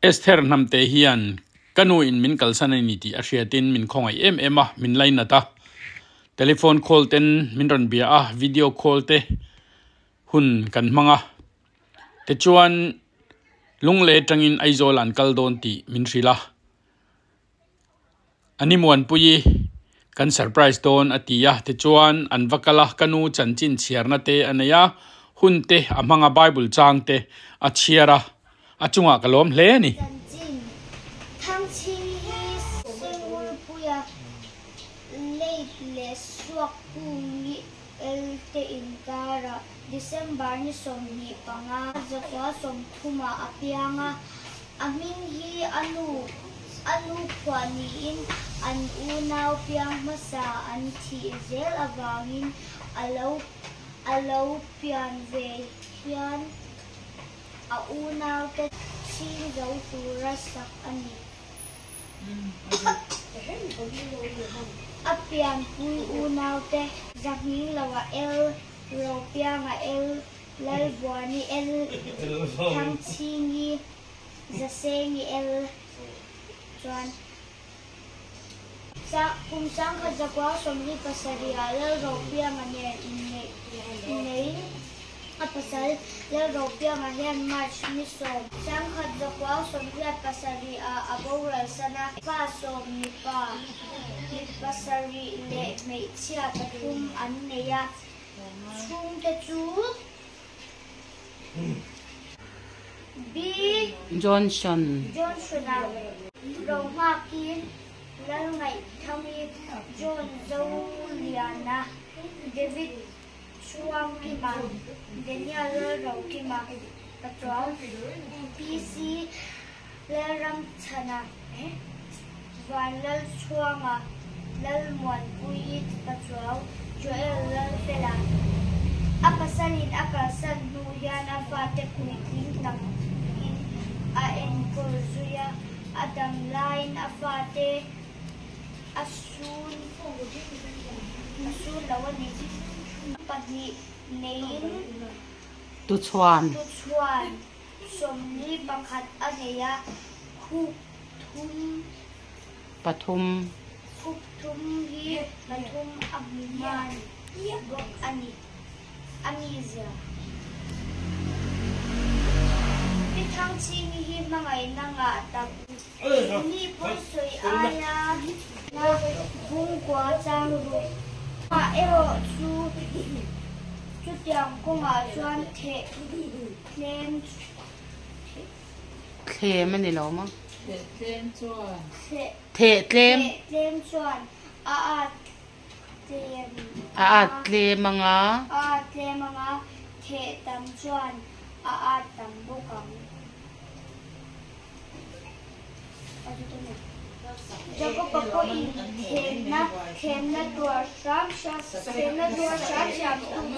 Esther namte hian kanu in min kalsana ni ti ashiatin min khongai em a min laina ta telephone call ten min ron bia a video call te hun kan manga te chuan lungle tangin aizol an kaldon ti min rila animuan pui kan surprise don atia te chuan an vakala kanu chanchin chiarna te anaya hun te amanga bible chang te a chiara achunga kalom hle ni thang chi singul puya leitle swak pungi elte inkara December ni som ni panga zakwa som thuma apianga amin hi anu kwani in an unaw piang masa an thi zel awangin alo pian ve hian a unaw te chi zo tura sak ani apian pui unaw te zangin lawa el ropia nga el lal buani el thang chingi zasengi el chuan sa kung sang ka zakwa somni pasaria lal ropia nga nei pasal lal ropia nga hian march ni som sang ka zakwa somni pasaria aboral sana pa som ni pa pasari le mei chia pathum an neya chung te chu B Johnson Roma kin lal ngai thami John Zoliana David Chuang Kima Daniel Ro Kima Patrol PC Leram Chana Van Lal Chuanga Lal Muan Puit Patrol Joel Lal Fela Apasalin akasan nuyan afate kuiting tang a enkorzuya adam line afate asun lawani pagi nein Tuchuan somni bakhat aneya Pathum hi pathum abuman gok ani Amnesia. Pitang chini hi mangai nanga tap. Ni pusoi aya na bungkwa chang ru. Ma ero chu tiang ko ma chuan Claim ni lo ma tlem chuan tle mga the tam chuan tam bukang jago pako in khenna tua sham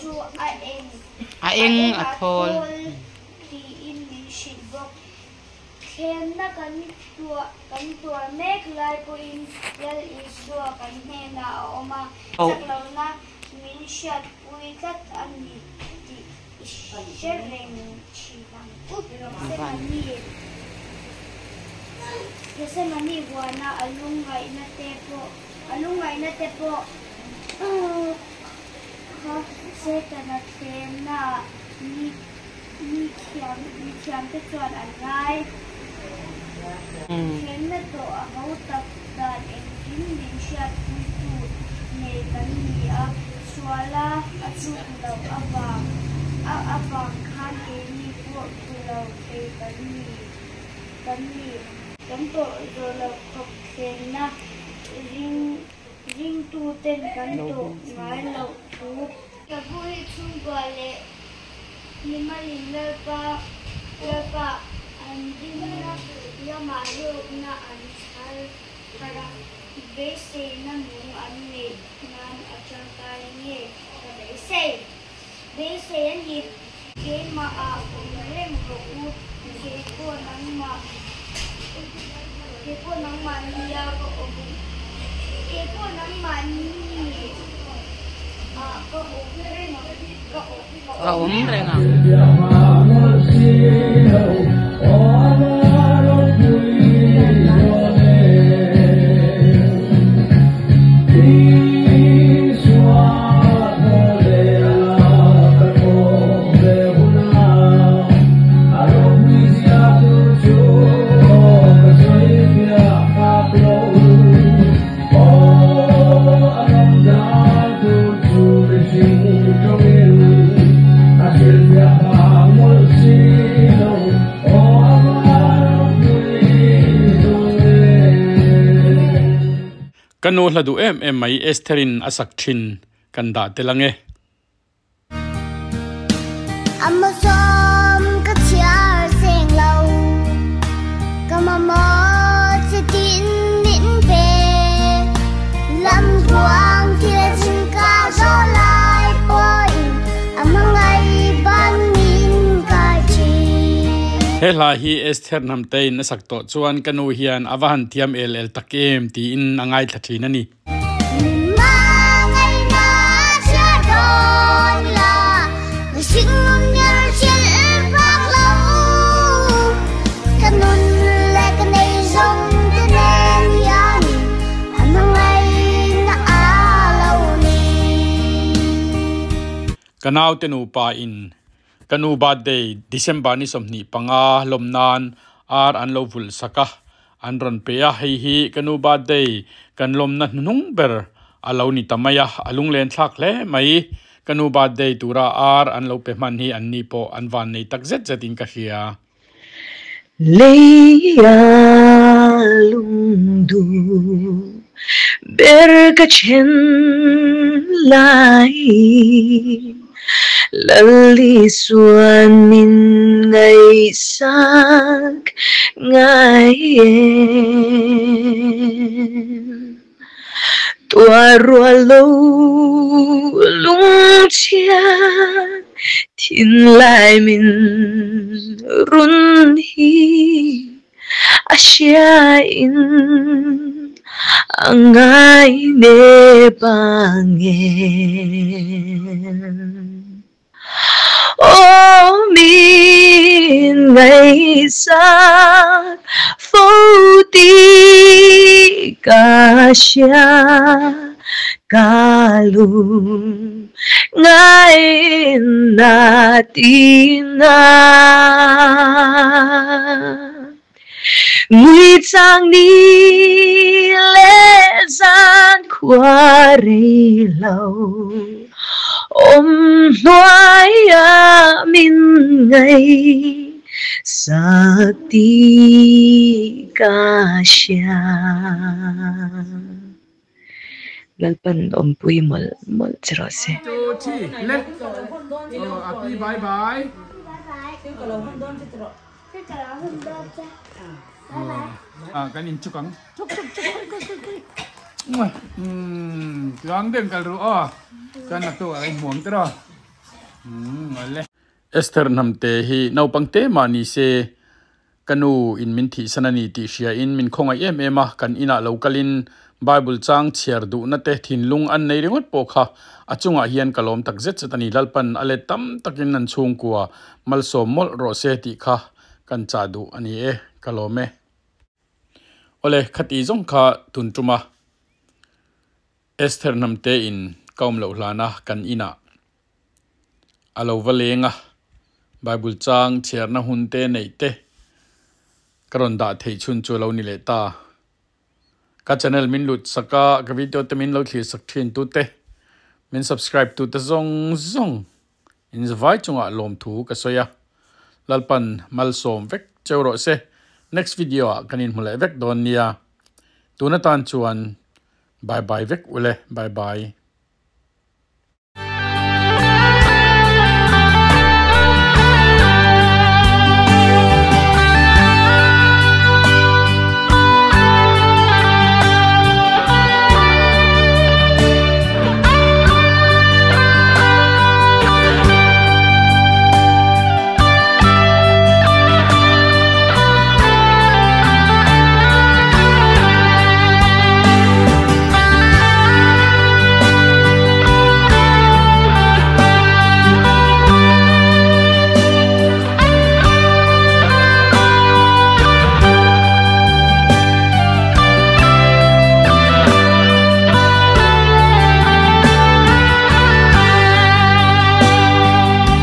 tu a eng athol ti in min shibok khenna kan tua mek lai ko in yal iswa kan hena oma saklona min shat uitat ani ti shereng chibang Kasi mani wana alungay na tepo seta na tena ni kiyam te chuan anay ken na to agaw tapdan engin din siya tutu ne kaniya swala at sukulaw abang kan ni po tulaw kay kani kanto dolaw koksen na ring tuten kanto ngalaw tu kabuhi tunggale limalin lalpa andin na yamayog na ansal para bese na mong ane nan atyang kalingi bese yan hit kay maaaring root kepo ng maniya kepo ng mani kaum rengang kanu hladu mai Esterin asak thin kan da telange Amazon ka chiar seng lau kamamo chitin min pe lam thuang thia chin ka zo lai poi amangai ban min ka chi hela hi Esther namte in asak to chuan kanu hian awan thiam el takem ti in angai thathin ani Kanaw tenu pa in kanu birthday December ni somni panga lomnan ar an lovul saka an ron peya hi kanu birthday kan lomna nung ber alo ni tamaya alung len thak le mai kanu birthday tura ar an lo pe man hi an ni po an van nei tak zet zetin ka hia leia lungdu berka chen lai lali suan min ngai sak ngai tua rua lo lung chia tin lai min run hi asia in angai ne bangen oh min ngày xa phố ti ca xia ca lung ngày na tina người trang đi lẽ gian qua rì lâu ôm nói min ngày sakti kasya lalpan om pui mol cerose happy bye bye kanin cukang cuk lang den kalru kan tu ai muang tero ngale Esther namte hi naupangte mani se kanu in min thi sanani ti sia in min khonga em kan ina lokalin Bible chang chiar du na te thinlung an nei ringot pokha achunga hian kalom tak zet chatani lalpan ale tam takin nan chung kwa malso mol ro se ti kha kan cha du ani kalome ole khati jong kha tuntuma Esther namte in kaum lo hlana kan ina alo valenga Bible chang chiar na hunte neite karonda thei chun chu lo ni le ta ka channel min lut saka ka video te min lo thli sak thin tu te min subscribe tu ta zong in vai chunga lom thu ka soya lalpan mal som vek chewro se next video kanin mule vek don nia tunatan chuan bye bye vek ule bye bye